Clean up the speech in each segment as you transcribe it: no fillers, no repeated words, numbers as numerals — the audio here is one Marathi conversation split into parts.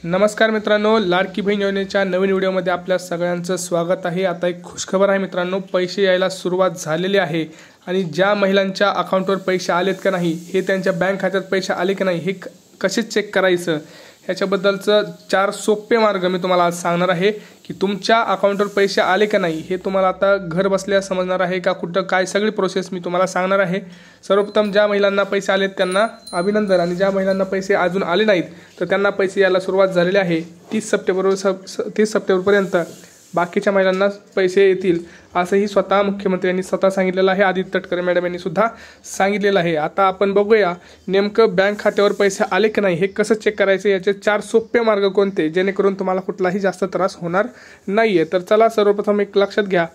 नमस्कार मित्रांनो, लाडकी बहीण योजनेच्या नवीन व्हिडिओमध्ये आपल्या सगळ्यांचं स्वागत आहे। आता एक खुशखबर आहे मित्रांनो, पैसे यायला सुरुवात झालेली आहे आणि ज्या महिलांच्या अकाउंटवर पैसे आलेत का नाही, हे त्यांच्या बँक खात्यात पैसे आले की नाही हे कसे चेक करायचं ह्याच्याबद्दलचं 4 सोपे मार्ग मी तुम्हाला आज सांगणार आहे की तुमच्या अकाउंटवर पैसे आले का नाही हे तुम्हाला आता घर बसल्या समजणार आहे का, कुठं काय सगळी प्रोसेस मी तुम्हाला सांगणार आहे। सर्वप्रथम ज्या महिलांना पैसे आलेत त्यांना अभिनंदन आणि ज्या महिलांना पैसे अजून आले नाहीत तर त्यांना पैसे यायला सुरुवात झालेली आहे। 30 सप्टेंबरपर्यंत बाकीच्या महिलांना पैसे येतील असंही स्वतः मुख्यमंत्र्यांनी सांगितलेलं आहे। आदित्य तटकरे मॅडम यांनी सुद्धा सांगितलेलं आहे। आता आपण बघूया नेमकं बँक खात्यावर पैसे आले की नाही हे कसं चेक करायचं, याचे 4 सोपे मार्ग कोणते जेणेकरून तुम्हाला कुठलाही जास्त त्रास होणार नाहीये। तर चला सर्वप्रथम एक लक्षात घ्या,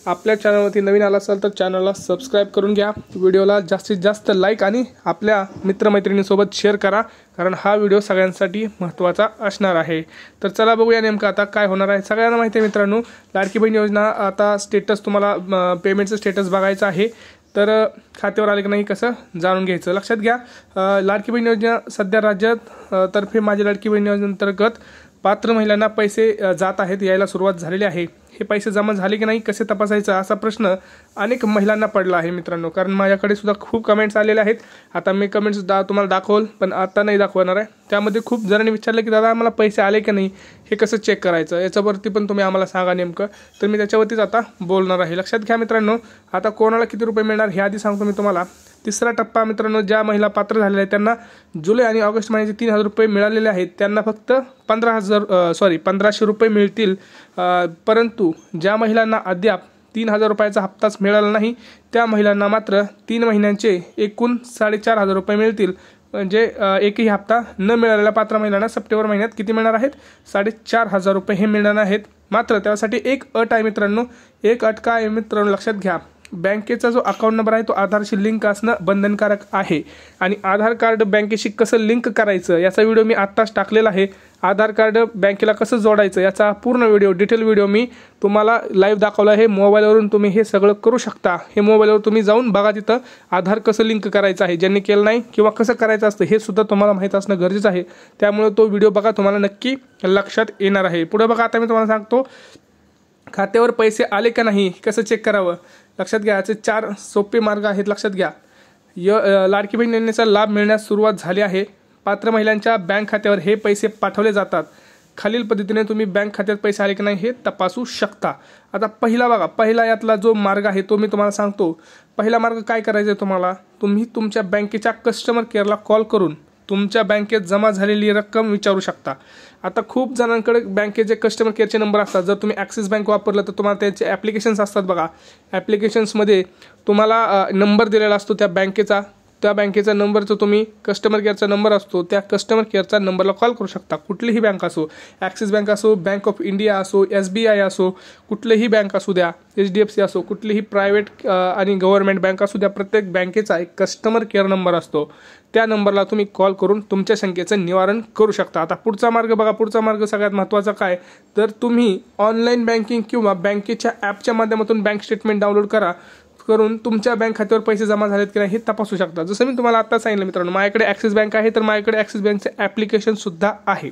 आपल्या चॅनलवरती नवीन आला असाल तर चॅनलला सबस्क्राइब करून घ्या, व्हिडिओला जास्तीत जास्त लाईक आणि आपल्या मित्रमैत्रिणींसोबत शेअर करा कारण हा व्हिडिओ सगळ्यांसाठी महत्त्वाचा असणार आहे। तर चला बघूया नेमकं आता काय होणार आहे। सगळ्यांना माहिती आहे मित्रांनो, लाडकी बहीण योजना आता स्टेटस तुम्हाला पेमेंटचं स्टेटस बघायचं आहे तर खात्यावर आले की नाही कसं जाणून घ्यायचं। लक्षात घ्या, लाडकी बहीण योजना सध्या राज्यात तर्फे माझी लाडकी बहीण योजनेअंतर्गत पात्र महिलांना पैसे जात आहेत, यायला सुरुवात झालेली आहे। हे पैसे जमा झाले की नाही कसे तपासायचं असा प्रश्न अनेक महिलांना पडला आहे मित्रांनो, कारण माझ्याकडे सुद्धा खूप कमेंट्स आलेले आहेत। आता मी कमेंट्स तुम्हाला दाखवल पण आता नाही दाखवणार आहे। त्यामध्ये खूप जणांनी विचारलं की दादा आम्हाला पैसे आले की नाही हे कसं चेक करायचं, याच्यावरती पण तुम्ही आम्हाला सांगा नेमकं, तर मी त्याच्यावरतीच आता बोलणार आहे। लक्षात घ्या मित्रांनो, आता कोणाला किती रुपये मिळणार हे आधी सांगतो मी तुम्हाला। तिसरा टप्पा मित्रांनो, ज्या महिला पात्र झालेल्या आहेत त्यांना जुलै आणि ऑगस्ट महिन्याचे 3000 रुपये मिळालेले आहेत, त्यांना फक्त 1500 रुपये मिळतील। परंतु ज्या महिलांना अद्याप 3000 रुपयाचा हप्ताच मिळाला नाही त्या महिलांना मात्र 3 महिन्यांचे एकूण 4500 रुपये मिळतील। म्हणजे एकही हप्ता न मिळालेल्या पात्र महिलांना सप्टेंबर महिन्यात किती मिळणार आहेत, 4500 रुपये हे मिळणार आहेत। मात्र त्यासाठी एक अट आहे मित्रांनो, एक अट काय आहे मित्रांनो लक्षात घ्या, बँकेचा जो अकाउंट नंबर आहे तो आधारशी लिंक असणं बंधनकारक आहे आणि आधार कार्ड बँकेशी कसं लिंक करायचं याचा व्हिडिओ मी आत्ताच टाकलेला आहे। आधार कार्ड बँकेला कसं जोडायचं याचा पूर्ण व्हिडिओ डिटेल व्हिडिओ मी तुम्हाला लाईव्ह दाखवला आहे। मोबाईलवरून तुम्ही हे सगळं करू शकता, हे मोबाईलवर तुम्ही जाऊन बघा, तिथं आधार कसं लिंक करायचं आहे, ज्यांनी केलं नाही किंवा कसं करायचं असतं हे सुद्धा तुम्हाला माहीत असणं गरजेचं आहे। त्यामुळे तो व्हिडिओ बघा, तुम्हाला नक्की लक्षात येणार आहे। पुढे बघा, आता मी तुम्हाला सांगतो खात्यावर पैसे आले का नाही कसं चेक करावं। लक्षात घ्या, याचे 4 सोपे मार्ग आहेत। लक्षात घ्या, लाडकी बहीण योजनेचा लाभ मिळण्यास सुरुवात झाली आहे। पात्र महिलांच्या बँक खात्यावर हे पैसे पाठवले जातात। खालील पद्धतीने तुम्ही बँक खात्यात पैसे आले की नाही हे तपासू शकता। आता पहिला बघा, पहिला यातला जो मार्ग आहे तो मी तुम्हाला सांगतो। पहिला मार्ग काय करायचा आहे तुम्हाला, तुम्ही तुमच्या बँकेच्या कस्टमर केअरला कॉल करून तुमच्या बँकेत जमा झालेली रक्कम विचारू शकता। आता खूप जणांकडे बँकेचे कस्टमर केअरचे नंबर असतात, जर तुम्ही ॲक्सिस बँक वापरलं तर तुम्हाला त्याचे ॲप्लिकेशन्स असतात बघा, ॲप्लिकेशन्समध्ये तुम्हाला नंबर दिलेला असतो त्या बँकेचा नंबरचा तुम्ही कस्टमर केअरचा नंबर असतो, त्या कस्टमर केअरचा नंबरला कॉल करू शकता। कुठलीही बँक असो, ॲक्सिस बँक असो, बँक ऑफ इंडिया असो, SBI असो, कुठलीही बँक असू द्या, HDFC असो, कुठलीही प्रायव्हेट आणि गव्हर्नमेंट बँक असू द्या, प्रत्येक बँकेचा एक कस्टमर केअर नंबर असतो, त्या नंबरला तुम्ही कॉल करून तुमच्या शंकेचं निवारण करू शकता। आता पुढचा मार्ग बघा, पुढचा मार्ग सगळ्यात महत्त्वाचा काय, तर तुम्ही ऑनलाईन बँकिंग किंवा बँकेच्या ॲपच्या माध्यमातून बँक स्टेटमेंट डाउनलोड करून तुमच्या बँक खात्यावर पैसे जमा झालेत की नाही हे तपासू शकता। जसं मी तुम्हाला आता सांगितलं मित्रांनो, माझ्याकडे ॲक्सिस बँक आहे तर माझ्याकडे ॲक्सिस बँकचे ॲप्लिकेशन सुद्धा आहे।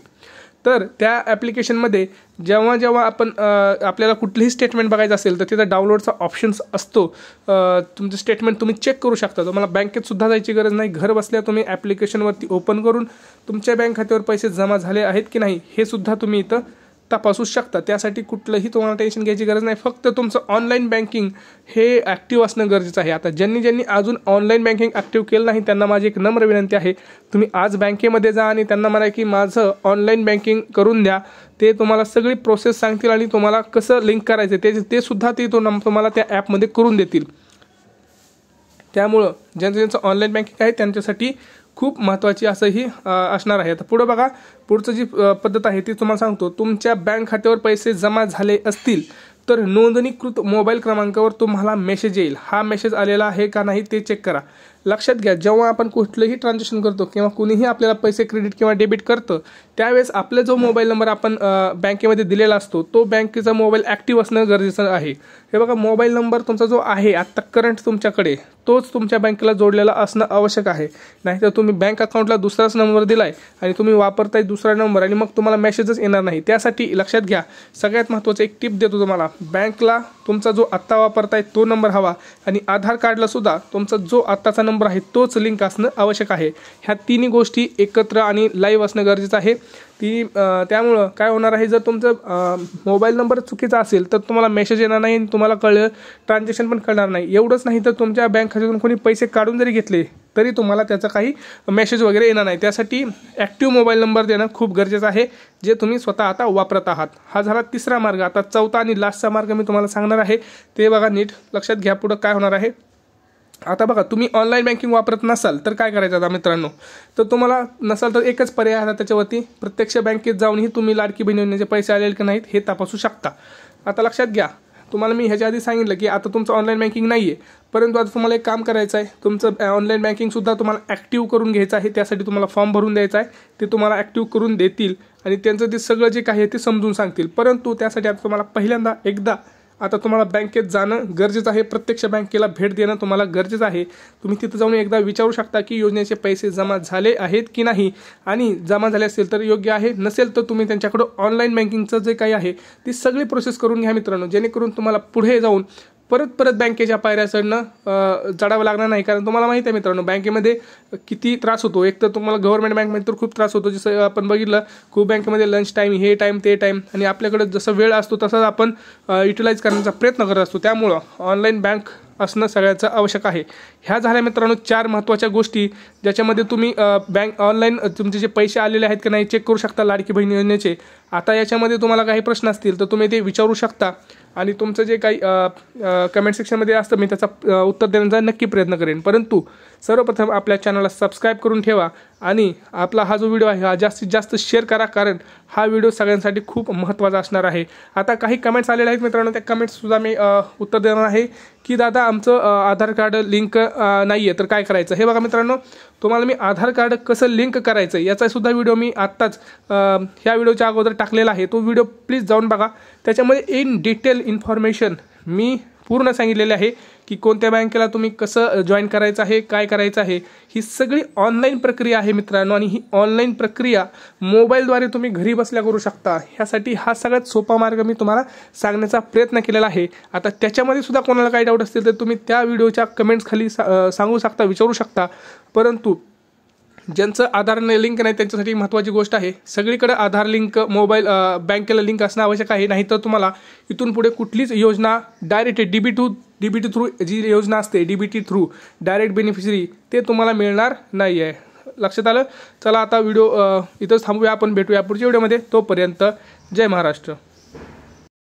तर त्या ॲप्लिकेशनमध्ये जेव्हा आपण आपल्याला कुठलीही स्टेटमेंट बघायचं असेल तर तिथं डाउनलोडचा ऑप्शन्स असतो, तुमचं स्टेटमेंट तुम्ही चेक करू शकता। तुम्हाला बँकेत सुद्धा जायची गरज नाही, घर बसल्या तुम्ही ॲप्लिकेशनवरती ओपन करून तुमच्या बँक खात्यावर पैसे जमा झाले आहेत की नाही हे सुद्धा तुम्ही इथं तपासू शकता। त्यासाठी कुठलंही तुम्हाला टेन्शन घ्यायची गरज नाही, फक्त तुमचं ऑनलाईन बँकिंग हे ॲक्टिव्ह असणं गरजेचं आहे। आता ज्यांनी अजून ऑनलाईन बँकिंग ॲक्टिव्ह केलं नाही त्यांना माझी एक नम्र विनंती आहे, तुम्ही आज बँकेमध्ये जा आणि त्यांना म्हणा की माझं ऑनलाईन बँकिंग करून द्या, ते तुम्हाला सगळी प्रोसेस सांगतील आणि तुम्हाला कसं लिंक करायचं ते सुद्धा ते तुम्हाला त्या ॲपमध्ये करून देतील। त्यामुळं ज्यांचं ऑनलाईन बँकिंग आहे त्यांच्यासाठी खूप महत्त्वाची असंही असणार आहे। आता पुढं बघा, पुढचं जी पद्धत आहे ती तुम्हाला सांगतो। तुमच्या बँक खात्यावर पैसे जमा झाले असतील तर नोंदणीकृत मोबाईल क्रमांकावर तुम्हाला मेसेज येईल, हा मेसेज आलेला आहे का नाही ते चेक करा। लक्षात घ्या, जेव्हा आपण कुठलंही ट्रान्झॅक्शन करतो किंवा कुणीही आपल्याला पैसे क्रेडिट किंवा डेबिट करतं त्यावेळेस आपला जो मोबाईल नंबर आपण बँकेमध्ये दिलेला असतो तो बँकेचा मोबाईल ॲक्टिव्ह असणं गरजेचं आहे। हे बघा, मोबाईल नंबर तुमचा जो आहे आत्ता करंट तुमच्याकडे तोच तुमच्या बँकेला जोडलेला असणं आवश्यक आहे। नाहीतर तुम्ही बँक अकाउंटला दुसराच नंबर दिलाय आणि तुम्ही वापरताय दुसरा नंबर आणि मग तुम्हाला मेसेजच येणार नाही। त्यासाठी लक्षात घ्या, सगळ्यात महत्त्वाचं एक टिप देतो तुम्हाला, बँकला तुमचा जो आत्ता वापरताय तो नंबर हवा आणि आधार कार्डला सुद्धा तुमचा जो आत्ताचा नंबर आहे तोच लिंक असणं आवश्यक आहे। ह्या तिन्ही गोष्टी एकत्र आणि लाईव्ह असणं गरजेचं आहे। त्यामुळं काय होणार आहे, जर तुमचा मोबाईल नंबर चुकीचा असेल तर तुम्हाला मेसेज येणार नाही आणि तुम्हाला कळलं ट्रान्झॅक्शन पण कळणार नाही। एवढंच नाही तर तुमच्या बँक खात्यातून कोणी पैसे काढून जरी घेतले तरी तुम्हाला त्याचा काही मेसेज वगैरे येणार नाही। त्यासाठी ॲक्टिव्ह मोबाईल नंबर देणं खूप गरजेचं आहे, जे तुम्ही स्वतः आता वापरत आहात। हा झाला तिसरा मार्ग। आता चौथा आणि लास्टचा मार्ग मी तुम्हाला सांगणार आहे, ते बघा नीट लक्षात घ्या पुढं काय होणार आहे। आता बघा, तुम्ही ऑनलाईन बँकिंग वापरत नसाल तर काय करायचं आता मित्रांनो, तर तुम्हाला नसाल तर एकच पर्याय आहे त्याच्यावरती, प्रत्यक्ष बँकेत जाऊनही तुम्ही लाडकी बहीण योजनेचे पैसे आलेले की नाहीत हे तपासू शकता। आता लक्षात घ्या, तुम्हाला मी ह्याच्या आधी सांगितलं की आता तुमचं ऑनलाईन बँकिंग नाही आहे, परंतु आता तुम्हाला एक काम करायचं आहे, तुमचं ऑनलाईन बँकिंगसुद्धा तुम्हाला ॲक्टिव्ह करून घ्यायचं आहे। त्यासाठी तुम्हाला फॉर्म भरून द्यायचा आहे, ते तुम्हाला ॲक्टिव्ह करून देतील आणि त्यांचं ते सगळं जे काही आहे ते समजून सांगतील। परंतु त्यासाठी आता तुम्हाला पहिल्यांदा आता तुम्हाला बँकेत जाणं गरजेचं आहे, प्रत्यक्ष बँकेला भेट देणं तुम्हाला गरजेचं आहे। तुम्ही तिथं जाऊन एकदा विचारू शकता की योजनेचे पैसे जमा झाले आहेत की नाही, आणि जमा झाले असेल तर योग्य आहे, नसेल तर तुम्ही त्यांच्याकडं ऑनलाईन बँकिंगचं जे काही आहे ती सगळी प्रोसेस करून घ्या मित्रांनो, जेणेकरून तुम्हाला पुढे जाऊन परत बँकेच्या पायऱ्या चढावं लागणार नाही। कारण तुम्हाला माहिती आहे मित्रांनो, बँकेमध्ये किती त्रास होतो। एक तर तुम्हाला गव्हर्नमेंट बँकमध्ये तर खूप त्रास होतो, जसं आपण बघितलं खूप बँकेमध्ये लंच टाईम, हे टाईम ते टाईम, आणि आपल्याकडे जसं वेळ असतो तसाच आपण युटिलाइज करण्याचा प्रयत्न करत असतो। त्यामुळं ऑनलाईन बँक असणं सगळ्याचं आवश्यक आहे। ह्या झाल्या मित्रांनो 4 महत्त्वाच्या गोष्टी, ज्याच्यामध्ये तुम्ही बँक ऑनलाईन तुमचे जे पैसे आलेले आहेत की नाही चेक करू शकता लाडकी बहीण योजनेचे। आता याच्यामध्ये तुम्हाला काही प्रश्न असतील तर तुम्ही ते विचारू शकता आणि तुमचं जे काही कमेंट सेक्शनमध्ये असतं मी त्याचा उत्तर देण्याचा नक्की प्रयत्न करेन। परंतु सर्वप्रथम आपल्या चॅनलला सबस्क्राईब करून ठेवा आणि आपला हा जो व्हिडिओ आहे हा जास्तीत जास्त शेअर करा, कारण हा व्हिडिओ सगळ्यांसाठी खूप महत्त्वाचा असणार आहे। आता काही कमेंट्स आलेले आहेत मित्रांनो, त्या कमेंट्ससुद्धा मी उत्तर देणार आहे की दादा आमचं आधार कार्ड लिंक नाही आहे तर काय करायचं। हे बघा मित्रांनो, तुम्हाला मी आधार कार्ड कसं लिंक करायचं याचासुद्धा व्हिडिओ मी आत्ताच ह्या व्हिडिओच्या अगोदर टाकलेला आहे, तो व्हिडिओ प्लीज जाऊन बघा। त्याच्यामध्ये इन डिटेल इन्फॉर्मेशन मी पूर्ण सांगितलेले आहे की कोणत्या बँकेला तुम्ही कसं जॉईन करायचं आहे, काय करायचं आहे। ही सगळी ऑनलाईन प्रक्रिया आहे मित्रांनो, आणि ही ऑनलाईन प्रक्रिया मोबाईलद्वारे तुम्ही घरी बसल्या करू शकता। ह्यासाठी हा सगळ्यात सोपा मार्ग मी तुम्हाला सांगण्याचा प्रयत्न केलेला आहे। आता त्याच्यामध्ये सुद्धा कोणाला काही डाऊट असतील तर तुम्ही त्या व्हिडिओच्या कमेंट्स खाली सांगू शकता, विचारू शकता। परंतु ज्यांचं आधारने लिंक नाही त्यांच्यासाठी महत्त्वाची गोष्ट आहे, सगळीकडे आधार लिंक मोबाईल बँकेला लिंक असणं आवश्यक आहे। नाहीतर तुम्हाला इथून पुढे कुठलीच योजना डायरेक्ट डीबीटी थ्रू जी योजना असते, डीबीटी थ्रू डायरेक्ट बेनिफिशरी, ते तुम्हाला मिळणार नाही आहे। लक्षात आलं? चला आता व्हिडिओ इथंच थांबूया, आपण भेटूया पुढच्या व्हिडिओमध्ये। तोपर्यंत जय महाराष्ट्र।